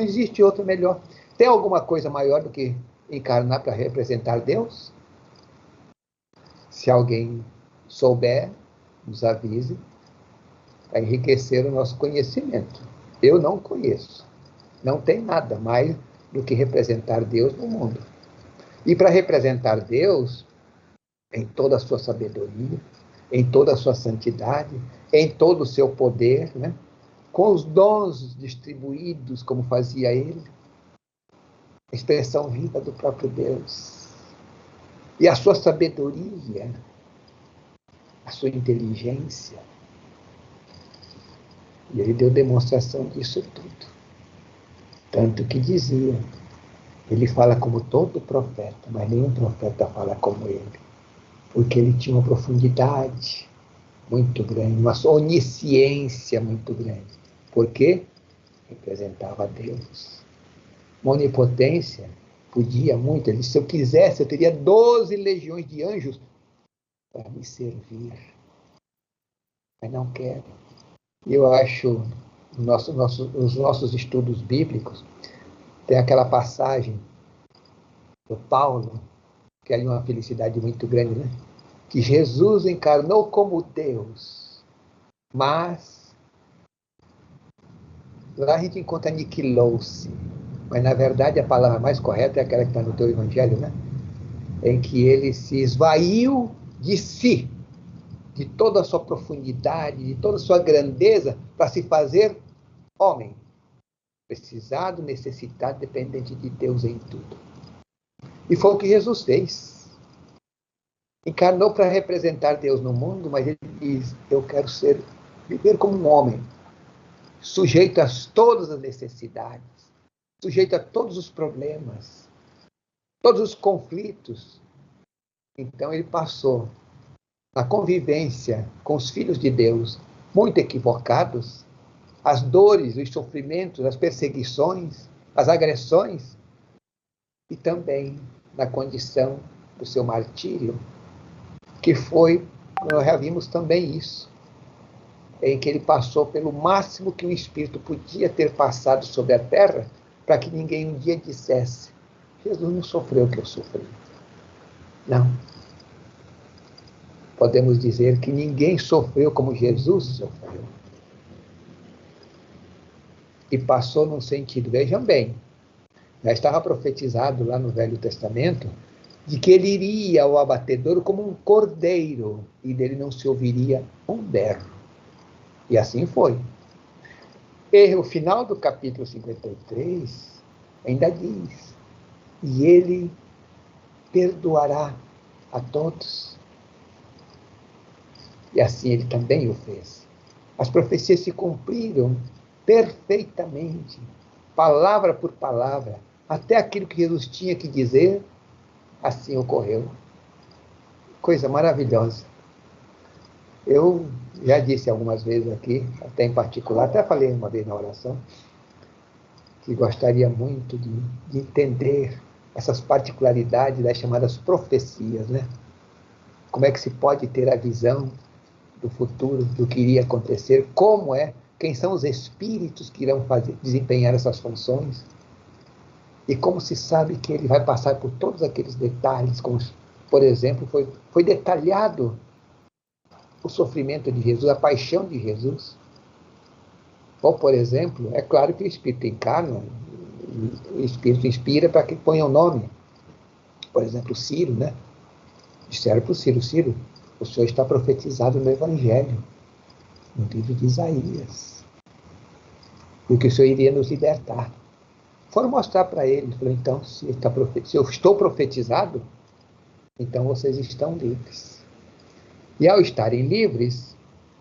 existe outro melhor. Tem alguma coisa maior do que encarnar para representar Deus? Se alguém souber, nos avise, para enriquecer o nosso conhecimento. Eu não conheço. Não tem nada mais do que representar Deus no mundo. E para representar Deus, em toda a sua sabedoria, em toda a sua santidade, em todo o seu poder, né? Com os dons distribuídos, como fazia ele, a expressão viva do próprio Deus. E a sua sabedoria, a sua inteligência. E ele deu demonstração disso tudo. Tanto que dizia, ele fala como todo profeta, mas nenhum profeta fala como ele. Porque ele tinha uma profundidade muito grande, uma onisciência muito grande. Porque representava Deus. Uma onipotência, podia muito. Ele disse, se eu quisesse, eu teria 12 legiões de anjos para me servir. Mas não quero. Eu acho, nos nossos estudos bíblicos, tem aquela passagem do Paulo, que é uma felicidade muito grande, né? Que Jesus encarnou como Deus, mas lá a gente encontra aniquilou-se. Mas, na verdade, a palavra mais correta é aquela que está no teu evangelho, né? Em que ele se esvaiu de si, de toda a sua profundidade, de toda a sua grandeza, para se fazer homem. Precisado, necessitado, dependente de Deus em tudo. E foi o que Jesus fez. Encarnou para representar Deus no mundo, mas ele diz, eu quero viver como um homem, sujeito a todas as necessidades, sujeito a todos os problemas, todos os conflitos. Então ele passou na convivência com os filhos de Deus, muito equivocados, as dores, os sofrimentos, as perseguições, as agressões, e também na condição do seu martírio, que foi, nós já vimos também isso, em que ele passou pelo máximo que um espírito podia ter passado sobre a terra, para que ninguém um dia dissesse, Jesus não sofreu o que eu sofri. Não. Podemos dizer que ninguém sofreu como Jesus sofreu. E passou num sentido, vejam bem, já estava profetizado lá no Velho Testamento, de que ele iria ao abatedouro como um cordeiro, e dele não se ouviria um berro. E assim foi. E o final do capítulo 53 ainda diz, e ele perdoará a todos. E assim ele também o fez. As profecias se cumpriram perfeitamente, palavra por palavra, até aquilo que Jesus tinha que dizer, assim ocorreu. Coisa maravilhosa. Eu já disse algumas vezes aqui, até em particular, até falei uma vez na oração, que gostaria muito de entender essas particularidades das chamadas profecias, né? Como é que se pode ter a visão do futuro, do que iria acontecer, como é, quem são os espíritos que irão desempenhar essas funções, e como se sabe que ele vai passar por todos aqueles detalhes, como, por exemplo, foi detalhado o sofrimento de Jesus, a paixão de Jesus. Ou, por exemplo, é claro que o Espírito encarna, o Espírito inspira para que ponha o nome. Por exemplo, Ciro, né? Disseram para o Ciro, Ciro, o senhor está profetizado no Evangelho, no livro de Isaías, e que o senhor iria nos libertar. Foram mostrar para ele, falou, então, se eu estou profetizado, então vocês estão livres. E ao estarem livres,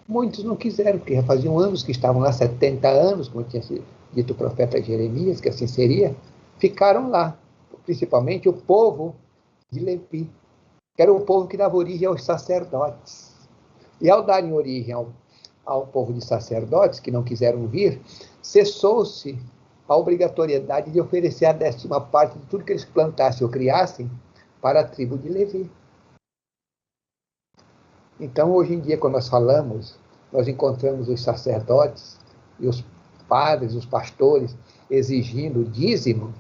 muitos não quiseram, porque já faziam anos que estavam lá, 70 anos, como tinha dito o profeta Jeremias, que assim seria, ficaram lá, principalmente o povo de Levi, que era o povo que dava origem aos sacerdotes. E ao darem origem ao povo de sacerdotes, que não quiseram vir, cessou-se a obrigatoriedade de oferecer a 10ª parte de tudo que eles plantassem ou criassem para a tribo de Levi. Então, hoje em dia, quando nós falamos, nós encontramos os sacerdotes e os padres, os pastores, exigindo o dízimo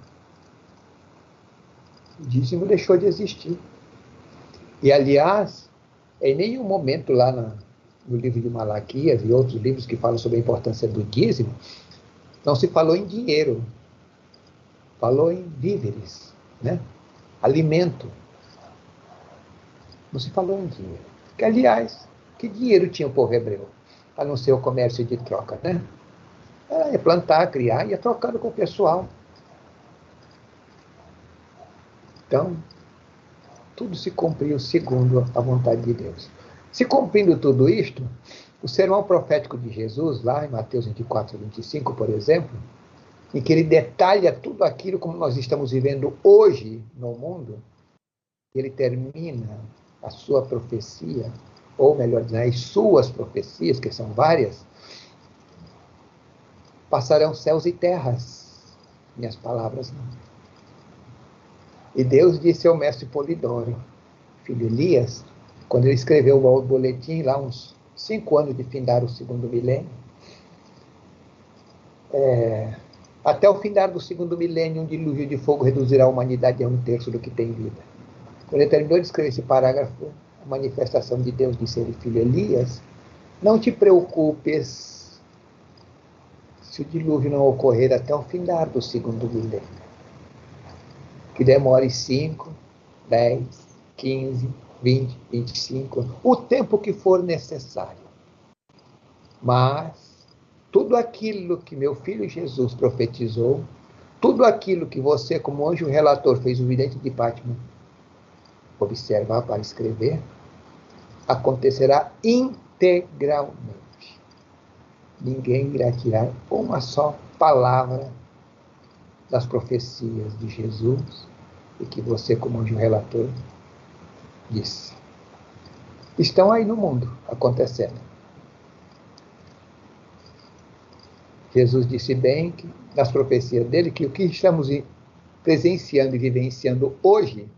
deixou de existir. E, aliás, em nenhum momento lá no livro de Malaquias e outros livros que falam sobre a importância do dízimo, não se falou em dinheiro, falou em víveres, né? Alimento. Não se falou em dinheiro. Que, aliás, que dinheiro tinha o povo hebreu? A não ser o comércio de troca, né? Ia plantar, criar, ia trocando com o pessoal. Então, tudo se cumpriu segundo a vontade de Deus. Se cumprindo tudo isto, o sermão profético de Jesus, lá em Mateus 24, 25, por exemplo, em que ele detalha tudo aquilo como nós estamos vivendo hoje no mundo, ele termina a sua profecia, ou melhor dizendo, as suas profecias, que são várias, passarão céus e terras, minhas palavras não. E Deus disse ao mestre Polidoro, filho Elias, quando ele escreveu o boletim, lá uns 5 anos de findar o segundo milênio, até o findar do segundo milênio, um dilúvio de fogo reduzirá a humanidade a 1/3 do que tem vida. Quando ele terminou de escrever esse parágrafo, a manifestação de Deus disse ele, filho Elias, não te preocupes se o dilúvio não ocorrer até o findar do segundo milênio. Que demore 5, 10, 15, 20, 25, o tempo que for necessário. Mas tudo aquilo que meu filho Jesus profetizou, tudo aquilo que você, como anjo relator, fez o vidente de Fátima observar para escrever, acontecerá integralmente. Ninguém irá tirar uma só palavra das profecias de Jesus e que você, como anjo relator, disse. Estão aí no mundo acontecendo. Jesus disse bem que, nas profecias dele, que o que estamos presenciando e vivenciando hoje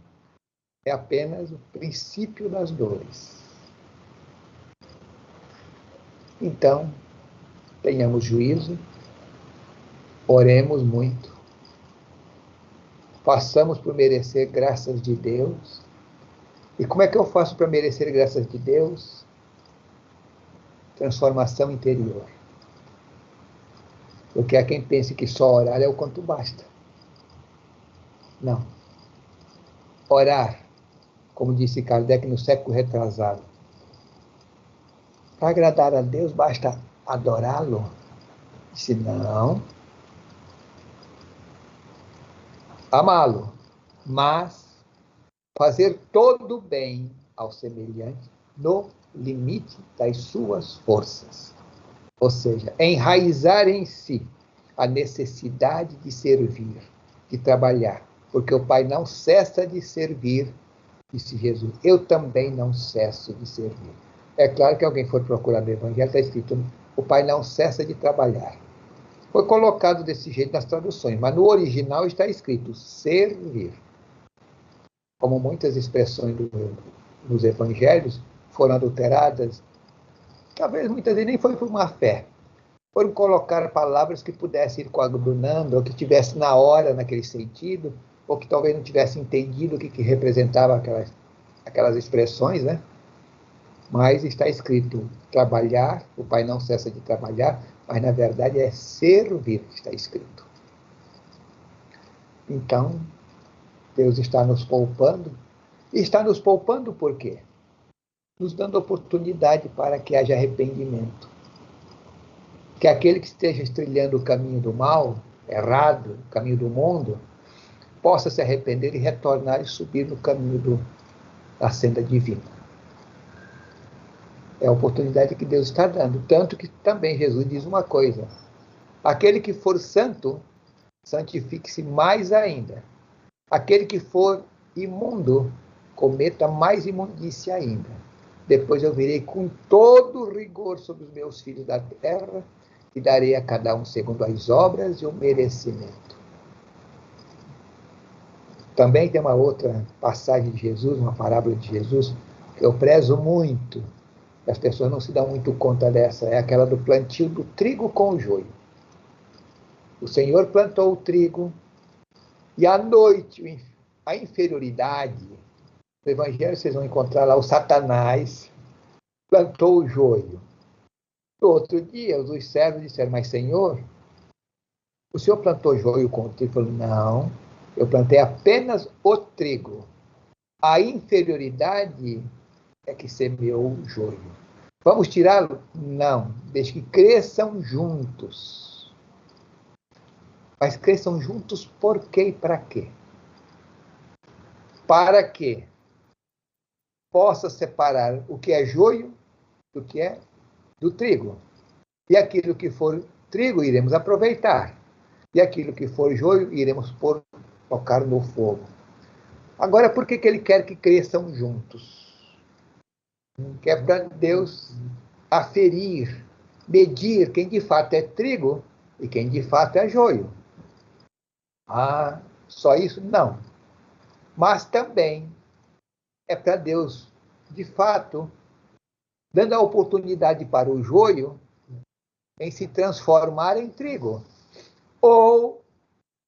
é apenas o princípio das dores. Então, tenhamos juízo, oremos muito, façamos por merecer graças de Deus. E como é que eu faço para merecer graças de Deus? Transformação interior. Porque há quem pense que só orar é o quanto basta. Não. Orar, como disse Kardec no século retrasado, para agradar a Deus basta adorá-lo? Disse não. Amá-lo, mas fazer todo o bem ao semelhante no limite das suas forças. Ou seja, enraizar em si a necessidade de servir, de trabalhar, porque o Pai não cessa de servir, disse Jesus. Eu também não cesso de servir. É claro que alguém for procurar no Evangelho, está escrito, o Pai não cessa de trabalhar. Foi colocado desse jeito nas traduções, mas no original está escrito servir. Como muitas expressões dos evangelhos foram adulteradas, talvez muitas vezes nem foi por má fé. Foram colocar palavras que pudessem ir coadunando, ou que tivesse na hora, naquele sentido, ou que talvez não tivesse entendido o que representava aquelas expressões, né? Mas está escrito trabalhar, o Pai não cessa de trabalhar, mas na verdade é servir, está escrito. Então, Deus está nos poupando. E está nos poupando por quê? Nos dando oportunidade para que haja arrependimento. Que aquele que esteja trilhando o caminho do mal, errado, o caminho do mundo, possa se arrepender e retornar e subir no caminho da senda divina. É a oportunidade que Deus está dando. Tanto que também Jesus diz uma coisa. Aquele que for santo, santifique-se mais ainda. Aquele que for imundo, cometa mais imundícia ainda. Depois eu virei com todo rigor sobre os meus filhos da terra e darei a cada um segundo as obras e o merecimento. Também tem uma outra passagem de Jesus, uma parábola de Jesus, que eu prezo muito. As pessoas não se dão muito conta dessa. É aquela do plantio do trigo com o joio. O Senhor plantou o trigo e à noite, a inferioridade, no Evangelho vocês vão encontrar lá o Satanás, plantou o joio. No outro dia, os servos disseram, mas Senhor, o Senhor plantou joio com o trigo? Ele falou, não, eu plantei apenas o trigo. A inferioridade é que semeou o joio. Vamos tirá-lo? Não, deixe que cresçam juntos. Mas cresçam juntos por quê e para quê? Para que possa separar o que é joio do que é do trigo. E aquilo que for trigo, iremos aproveitar. E aquilo que for joio, iremos colocar no fogo. Agora, por que ele quer que cresçam juntos? Que é para Deus aferir, medir quem de fato é trigo e quem de fato é joio. Ah, só isso? Não. Mas também é para Deus, de fato, dando a oportunidade para o joio em se transformar em trigo. Ou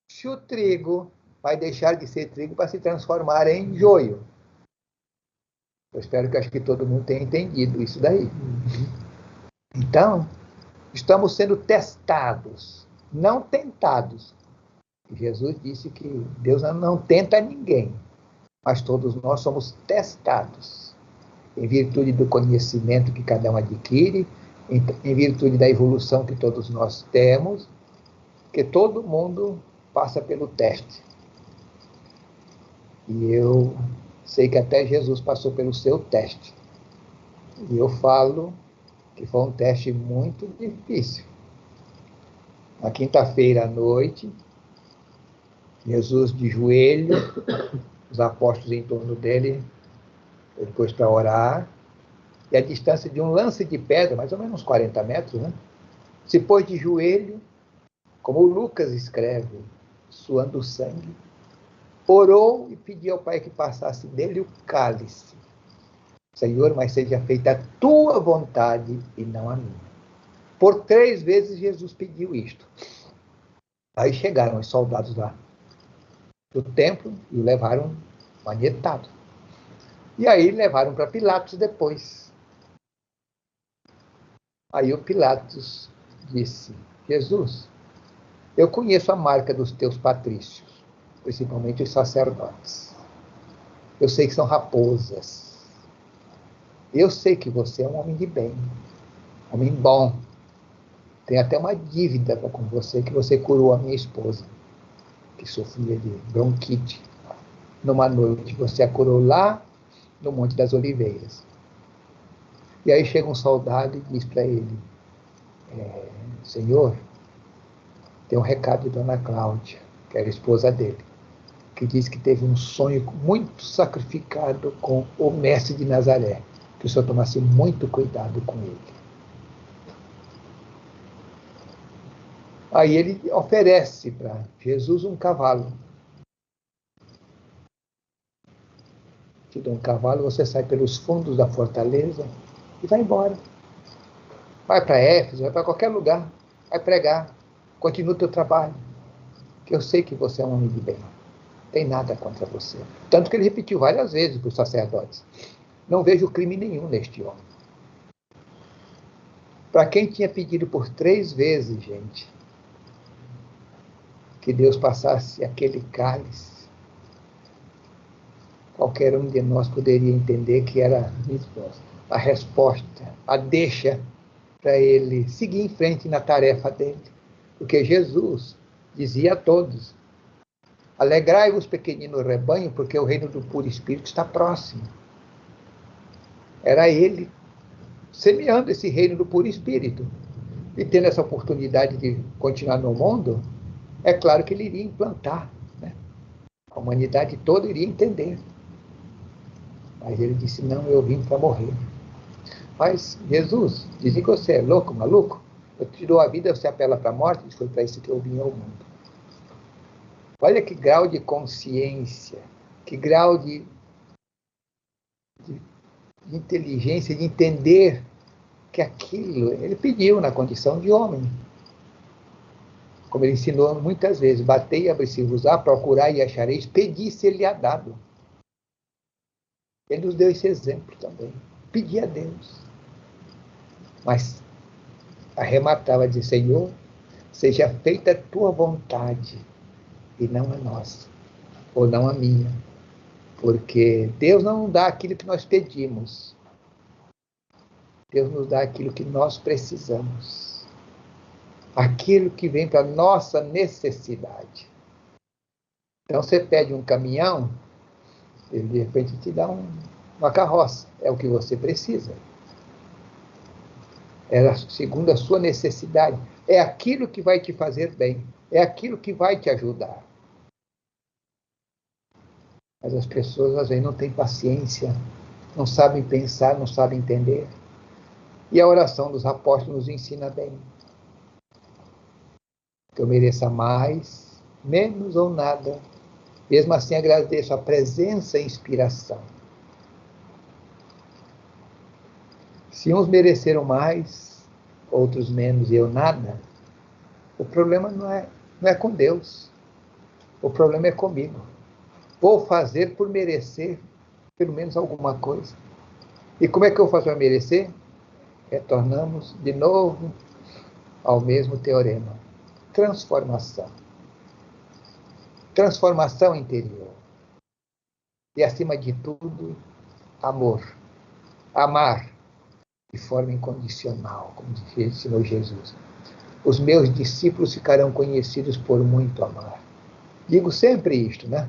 se o trigo vai deixar de ser trigo para se transformar em joio. Eu espero que acho que todo mundo tenha entendido isso daí. Então, estamos sendo testados, não tentados. Jesus disse que Deus não tenta ninguém, mas todos nós somos testados em virtude do conhecimento que cada um adquire, em virtude da evolução que todos nós temos, que todo mundo passa pelo teste. E eu sei que até Jesus passou pelo seu teste. E eu falo que foi um teste muito difícil. Na quinta-feira à noite, Jesus de joelho, os apóstolos em torno dele, ele pôs para orar, e a distância de um lance de pedra, mais ou menos uns 40 metros, né? Se pôs de joelho, como o Lucas escreve, suando sangue, orou e pediu ao Pai que passasse dele o cálice. Senhor, mas seja feita a tua vontade e não a minha. Por 3 vezes Jesus pediu isto. Aí chegaram os soldados lá do templo e o levaram manietado. E aí levaram para Pilatos depois. Aí o Pilatos disse, Jesus, eu conheço a marca dos teus patrícios, principalmente os sacerdotes. Eu sei que são raposas. Eu sei que você é um homem de bem, homem bom. Tem até uma dívida com você, que você curou a minha esposa, que sofria de bronquite. Numa noite, você a curou lá no Monte das Oliveiras. E aí chega um soldado e diz para ele, Senhor, tem um recado de Dona Cláudia, que era a esposa dele, que diz que teve um sonho muito sacrificado com o mestre de Nazaré, que o senhor tomasse muito cuidado com ele. Aí ele oferece para Jesus um cavalo. Te dou um cavalo, você sai pelos fundos da fortaleza e vai embora. Vai para Éfeso, vai para qualquer lugar, vai pregar, continua o teu trabalho, que eu sei que você é um homem de bem. Não tem nada contra você. Tanto que ele repetiu várias vezes para os sacerdotes. Não vejo crime nenhum neste homem. Para quem tinha pedido por 3 vezes, gente, que Deus passasse aquele cálice, qualquer um de nós poderia entender que era a resposta, a deixa para ele seguir em frente na tarefa dele. Porque Jesus dizia a todos, alegrai-vos, pequenino rebanho, porque o reino do puro espírito está próximo. Era ele semeando esse reino do puro espírito. E tendo essa oportunidade de continuar no mundo, é claro que ele iria implantar, né? A humanidade toda iria entender. Mas ele disse, não, eu vim para morrer. Mas Jesus, dizem que você é louco, maluco? Eu te dou a vida, você apela para a morte? Foi para isso que eu vim ao mundo. Olha que grau de consciência, que grau de inteligência, de entender que aquilo, ele pediu na condição de homem. Como ele ensinou muitas vezes, batei e abri-se-vos-á, procurai e achareis, pedi se ele há dado. Ele nos deu esse exemplo também. Pedir a Deus. Mas arrematava de Senhor, seja feita a tua vontade e não a nossa, ou não a minha. Porque Deus não dá aquilo que nós pedimos. Deus nos dá aquilo que nós precisamos. Aquilo que vem para a nossa necessidade. Então você pede um caminhão, ele de repente te dá uma carroça. É o que você precisa. É segundo a sua necessidade. É aquilo que vai te fazer bem. É aquilo que vai te ajudar. Mas as pessoas às vezes não têm paciência, não sabem pensar, não sabem entender. E a oração dos apóstolos nos ensina bem. Que eu mereça mais, menos ou nada. Mesmo assim agradeço a presença e a inspiração. Se uns mereceram mais, outros menos e eu nada, o problema não é com Deus. O problema é comigo. Vou fazer por merecer pelo menos alguma coisa. E como é que eu faço para merecer? Retornamos de novo ao mesmo teorema. Transformação. Transformação interior. E, acima de tudo, amor. Amar de forma incondicional, como ensinou Jesus. Os meus discípulos ficarão conhecidos por muito amar. Digo sempre isto, né?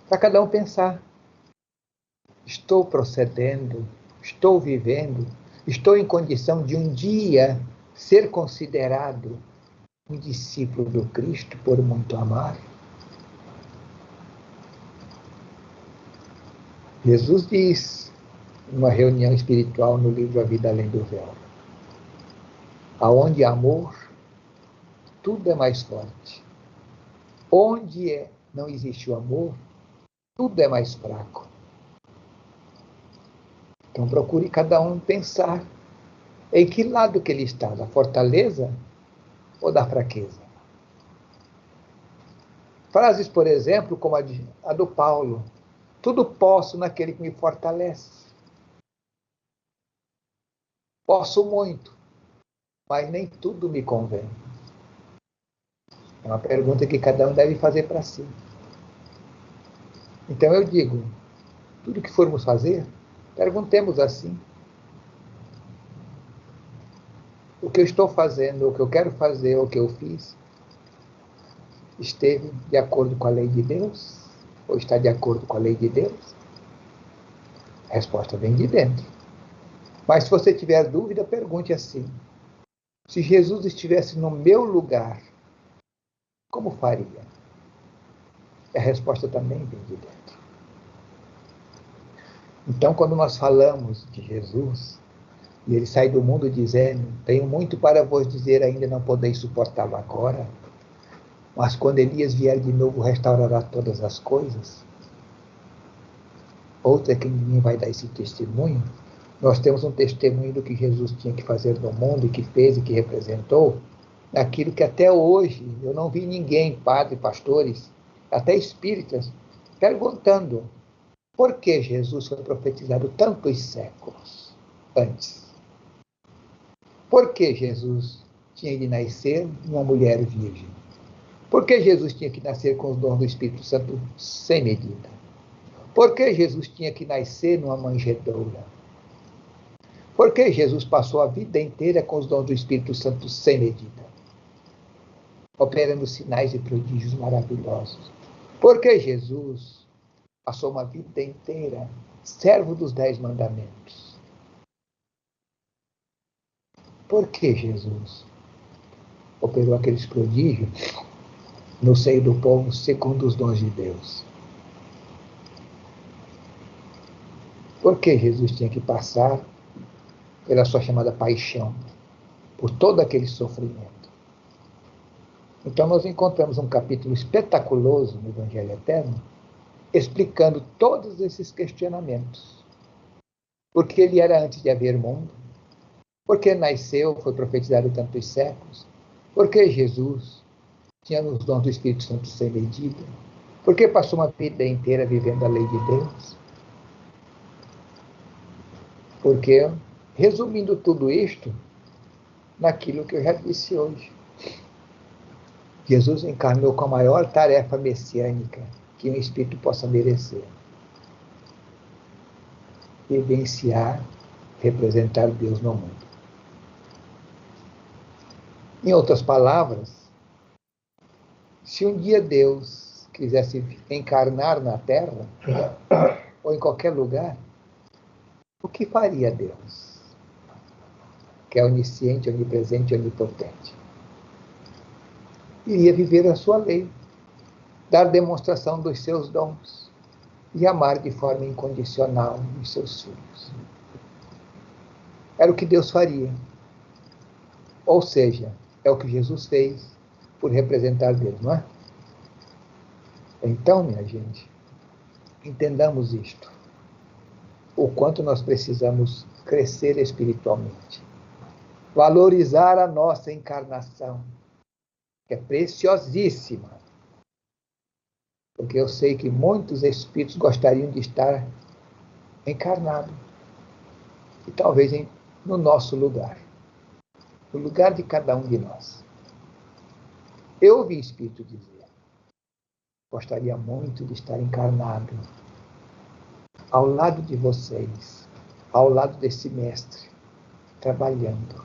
Para cada um pensar. Estou procedendo, estou vivendo, estou em condição de um dia ser considerado um discípulo do Cristo por muito amar. Jesus diz, numa reunião espiritual no livro A Vida Além do Véu, aonde há amor, tudo é mais forte. Onde não existe o amor, tudo é mais fraco. Então procure cada um pensar em que lado que ele está, da fortaleza ou da fraqueza. Frases, por exemplo, como a do Paulo, tudo posso naquele que me fortalece. Posso muito, mas nem tudo me convém. É uma pergunta que cada um deve fazer para si. Então eu digo, tudo que formos fazer, perguntemos assim. O que eu estou fazendo, o que eu quero fazer, o que eu fiz, esteve de acordo com a lei de Deus? Ou está de acordo com a lei de Deus? A resposta vem de dentro. Mas se você tiver dúvida, pergunte assim. Se Jesus estivesse no meu lugar, como faria? A resposta também vem de dentro. Então, quando nós falamos de Jesus, e ele sai do mundo dizendo, tenho muito para vos dizer, ainda não podeis suportá-lo agora, mas quando Elias vier de novo, restaurará todas as coisas. Outra que ninguém vai dar esse testemunho, nós temos um testemunho do que Jesus tinha que fazer no mundo, e que fez e que representou, naquilo que até hoje eu não vi ninguém, padre, pastores, até espíritas, perguntando por que Jesus foi profetizado tantos séculos antes. Por que Jesus tinha de nascer uma mulher virgem? Por que Jesus tinha que nascer com os dons do Espírito Santo sem medida? Por que Jesus tinha que nascer numa manjedoura? Por que Jesus passou a vida inteira com os dons do Espírito Santo sem medida? Operando sinais e prodígios maravilhosos. Por que Jesus passou uma vida inteira servo dos 10 mandamentos? Por que Jesus operou aqueles prodígios no seio do povo segundo os dons de Deus? Por que Jesus tinha que passar pela sua chamada paixão, por todo aquele sofrimento? Então nós encontramos um capítulo espetaculoso no Evangelho Eterno, explicando todos esses questionamentos. Por que ele era antes de haver mundo? Por que nasceu, foi profetizado tantos séculos? Porque Jesus tinha os dons do Espírito Santo sem medida? Porque passou uma vida inteira vivendo a lei de Deus? Porque, resumindo tudo isto, naquilo que eu já disse hoje, Jesus encarnou com a maior tarefa messiânica que um espírito possa merecer: vivenciar, representar Deus no mundo. Em outras palavras, se um dia Deus quisesse encarnar na Terra, ou em qualquer lugar, o que faria Deus, que é onisciente, onipresente e onipotente? Iria viver a sua lei, dar demonstração dos seus dons e amar de forma incondicional os seus filhos. Era o que Deus faria. Ou seja, é o que Jesus fez por representar Deus, não é? Então, minha gente, entendamos isto. O quanto nós precisamos crescer espiritualmente. Valorizar a nossa encarnação, que é preciosíssima. Porque eu sei que muitos espíritos gostariam de estar encarnados. E talvez no nosso lugar. No lugar de cada um de nós. Eu ouvi espírito dizer: gostaria muito de estar encarnado ao lado de vocês, ao lado desse mestre, trabalhando,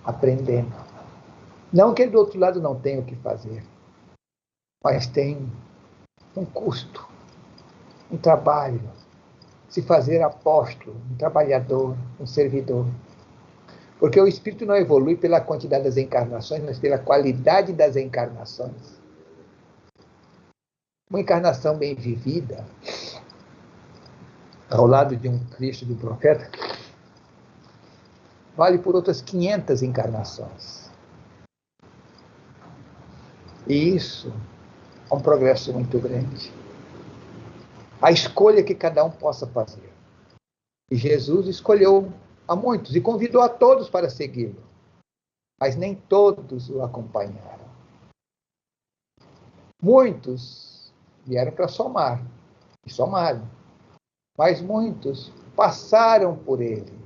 aprendendo. Não que do outro lado não tenha o que fazer, mas tem um custo, um trabalho, se fazer apóstolo, um trabalhador, um servidor. Porque o espírito não evolui pela quantidade das encarnações, mas pela qualidade das encarnações. Uma encarnação bem vivida, ao lado de um Cristo, de um profeta, vale por outras 500 encarnações. E isso é um progresso muito grande. A escolha que cada um possa fazer. E Jesus escolheu a muitos e convidou a todos para segui-lo. Mas nem todos o acompanharam. Muitos vieram para somar, e somaram. Mas muitos passaram por ele.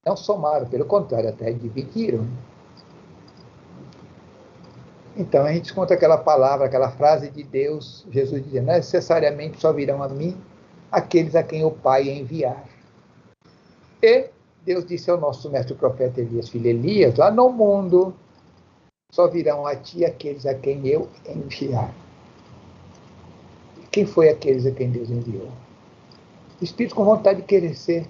Não somaram, pelo contrário, até dividiram. Então a gente conta aquela palavra, aquela frase de Deus, Jesus dizendo: necessariamente só virão a mim aqueles a quem o Pai enviar. E Deus disse ao nosso mestre profeta Elias, filho Elias, lá no mundo só virão a ti aqueles a quem eu enviar. Quem foi aqueles a quem Deus enviou? Espíritos com vontade de querer ser,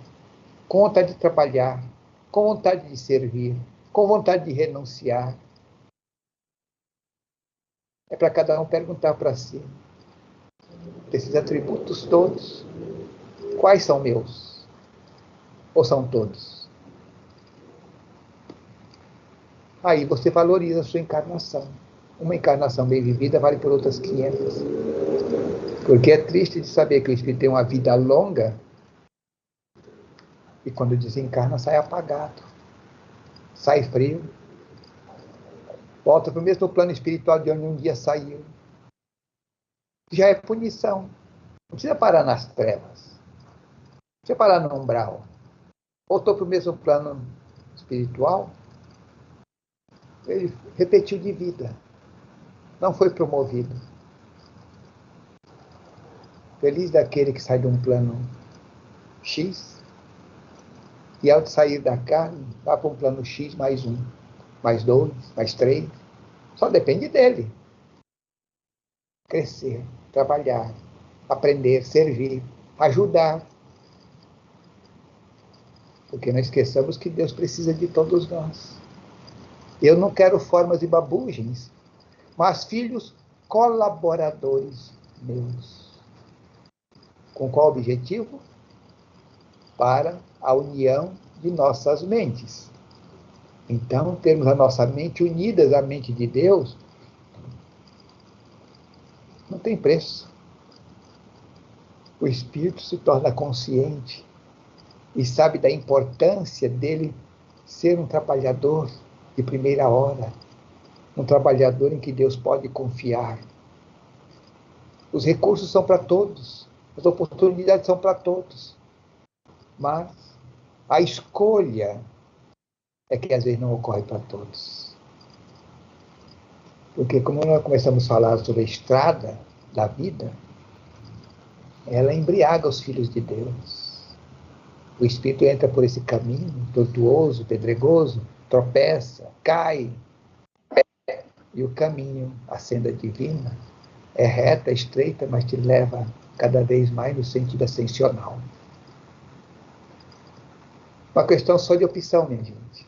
com vontade de trabalhar, com vontade de servir, com vontade de renunciar. É para cada um perguntar para si: desses atributos todos, quais são meus? Ou são todos? Aí você valoriza a sua encarnação. Uma encarnação bem vivida vale por outras 500. Porque é triste de saber que o espírito tem uma vida longa e quando desencarna sai apagado, sai frio, volta para o mesmo plano espiritual de onde um dia saiu. Já é punição. Não precisa parar nas trevas. Não precisa parar no umbral. Voltou para o mesmo plano espiritual, ele repetiu de vida. Não foi promovido. Feliz daquele que sai de um plano X e ao sair da carne, vai para um plano X mais 1, mais 2, mais 3. Só depende dele. Crescer, trabalhar, aprender, servir, ajudar. Porque não esqueçamos que Deus precisa de todos nós. Eu não quero formas de babugens, mas filhos colaboradores meus. Com qual objetivo? Para a união de nossas mentes. Então, termos a nossa mente unidas à mente de Deus, não tem preço. O espírito se torna consciente e sabe da importância dele ser um trabalhador de primeira hora, um trabalhador em que Deus pode confiar. Os recursos são para todos, as oportunidades são para todos, mas a escolha é que às vezes não ocorre para todos. Porque como nós começamos a falar sobre a estrada da vida, ela embriaga os filhos de Deus. O Espírito entra por esse caminho tortuoso, pedregoso, tropeça, cai. E o caminho, a senda divina, é reta, estreita, mas te leva cada vez mais no sentido ascensional. Uma questão só de opção, minha gente.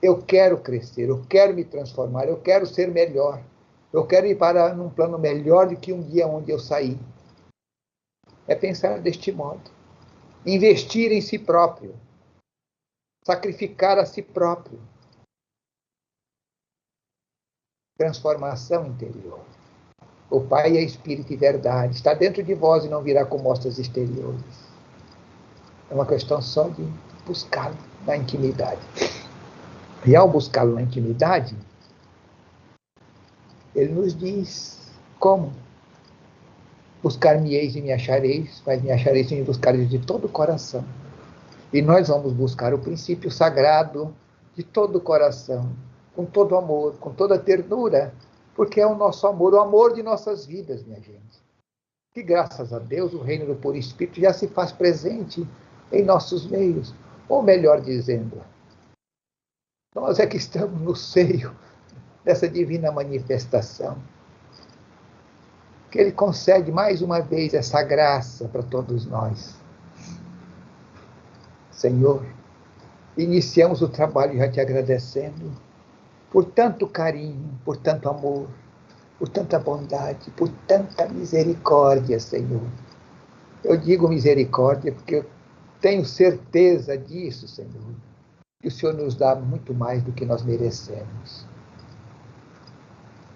Eu quero crescer, eu quero me transformar, eu quero ser melhor. Eu quero ir para um plano melhor do que um dia onde eu saí. É pensar deste modo. Investir em si próprio. Sacrificar a si próprio. Transformação interior. O Pai é Espírito e verdade. Está dentro de vós e não virá com mostras exteriores. É uma questão só de buscá-lo na intimidade. E ao buscá-lo na intimidade, ele nos diz como. Buscar-me-eis e me achareis, mas me achareis e me buscareis de todo o coração. E nós vamos buscar o princípio sagrado de todo o coração, com todo amor, com toda ternura, porque é o nosso amor, o amor de nossas vidas, minha gente. Que graças a Deus o reino do puro Espírito já se faz presente em nossos meios, ou melhor dizendo, nós é que estamos no seio dessa divina manifestação. Que Ele concede mais uma vez essa graça para todos nós. Senhor, iniciamos o trabalho já te agradecendo por tanto carinho, por tanto amor, por tanta bondade, por tanta misericórdia, Senhor. Eu digo misericórdia porque eu tenho certeza disso, Senhor, que o Senhor nos dá muito mais do que nós merecemos.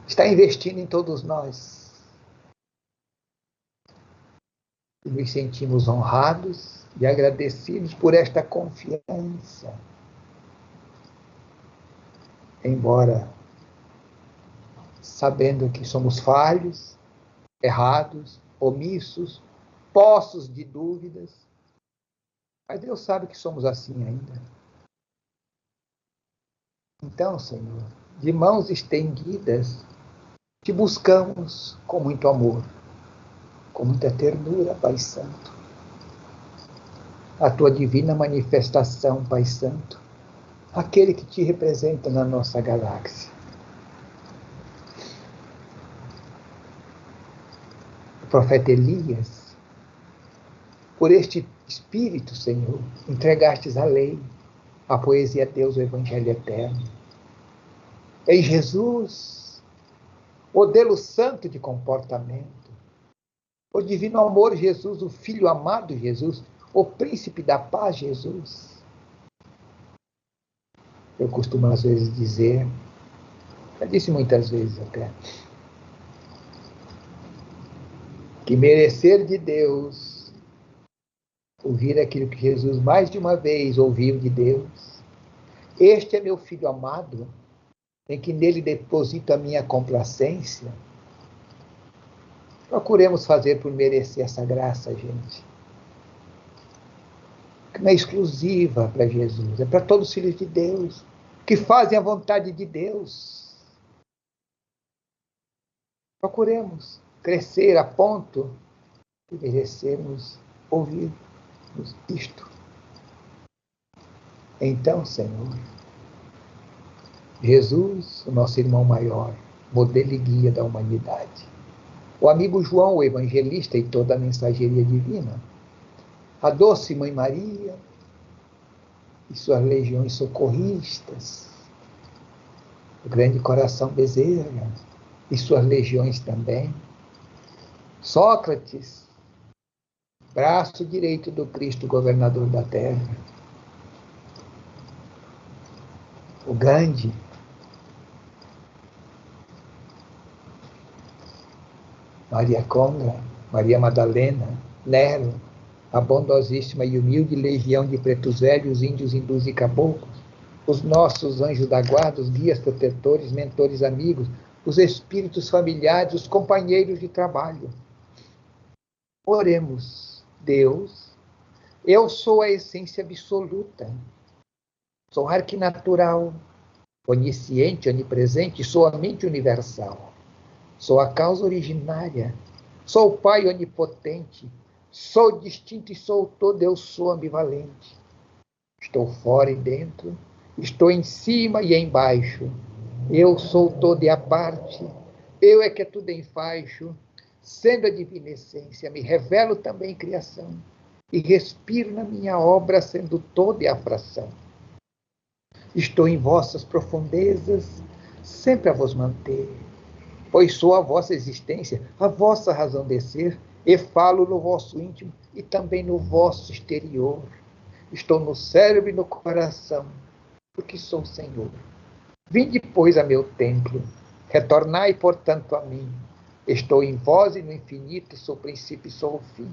Está investindo em todos nós. E nos sentimos honrados e agradecidos por esta confiança. Embora sabendo que somos falhos, errados, omissos, possos de dúvidas, mas Deus sabe que somos assim ainda. Então, Senhor, de mãos estendidas, te buscamos com muito amor, com muita ternura, Pai Santo. A tua divina manifestação, Pai Santo, aquele que te representa na nossa galáxia. O profeta Elias, por este Espírito, Senhor, entregastes a lei, a poesia de Deus, o Evangelho eterno. Em Jesus, modelo santo de comportamento, o divino amor Jesus, o Filho amado Jesus, o príncipe da paz Jesus. Eu costumo às vezes dizer, já disse muitas vezes até, que merecer de Deus, ouvir aquilo que Jesus mais de uma vez ouviu de Deus. Este é meu Filho amado, em que nele deposito a minha complacência. Procuremos fazer por merecer essa graça, gente. Que não é exclusiva para Jesus, é para todos os filhos de Deus, que fazem a vontade de Deus. Procuremos crescer a ponto de merecermos ouvir isto. Então, Senhor, Jesus, o nosso irmão maior, modelo e guia da humanidade, o amigo João, o evangelista e toda a mensageria divina, a doce Mãe Maria e suas legiões socorristas, o grande coração Bezerra e suas legiões também, Sócrates, braço direito do Cristo, governador da terra, o Gandhi, Maria Conga, Maria Madalena, Nero, a bondosíssima e humilde legião de pretos velhos, índios, hindus e caboclos, os nossos anjos da guarda, os guias protetores, mentores amigos, os espíritos familiares, os companheiros de trabalho. Oremos. Deus, eu sou a essência absoluta. Sou arquinatural, onisciente, onipresente, sou a mente universal. Sou a causa originária. Sou o Pai onipotente. Sou distinto e sou todo, eu sou ambivalente. Estou fora e dentro, estou em cima e embaixo. Eu sou todo e a parte. Eu é que é tudo em faixo. Sendo a divina essência, me revelo também em criação. E respiro na minha obra, sendo todo e a fração. Estou em vossas profundezas, sempre a vos manter. Pois sou a vossa existência, a vossa razão de ser, e falo no vosso íntimo e também no vosso exterior. Estou no cérebro e no coração, porque sou o Senhor. Vinde, pois, a meu templo, retornai, portanto, a mim. Estou em vós e no infinito, sou o princípio e sou o fim.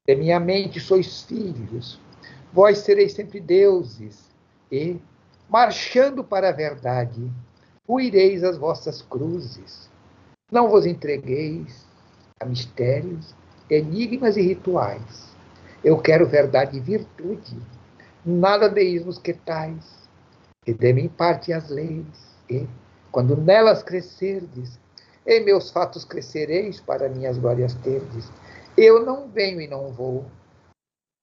De minha mente sois filhos, vós sereis sempre deuses, e, marchando para a verdade, ruireis as vossas cruzes. Não vos entregueis a mistérios, enigmas e rituais. Eu quero verdade e virtude, nada de ismos que tais. E de mim parte as leis, e, quando nelas crescerdes, em meus fatos crescereis para minhas glórias terdes. Eu não venho e não vou,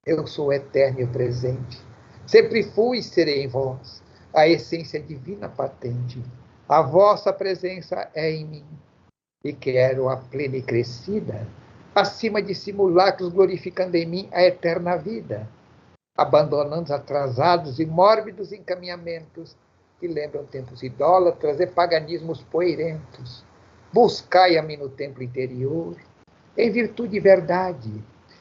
eu sou eterno e presente. Sempre fui e serei em vós, a essência divina patente. A vossa presença é em mim, e quero a plena e crescida, acima de simulacros, glorificando em mim a eterna vida, abandonando os atrasados e mórbidos encaminhamentos que lembram tempos idólatras e paganismos poeirentos. Buscai a mim no templo interior, em virtude e verdade,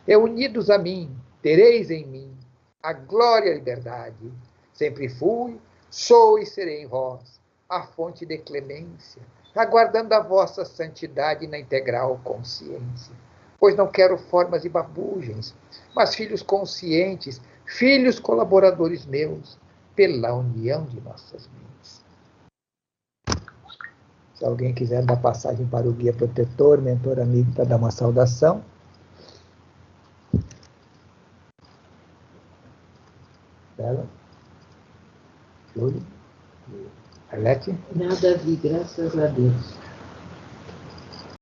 e unidos a mim, tereis em mim a glória e a liberdade. Sempre fui, sou e serei em vós a fonte de clemência, aguardando a vossa santidade na integral consciência. Pois não quero formas e babugens, mas filhos conscientes, filhos colaboradores meus, pela união de nossas mentes. Se alguém quiser dar passagem para o guia protetor, mentor, amigo, para dar uma saudação. Bela? Júlio? Arlete? Nada vi, graças a Deus.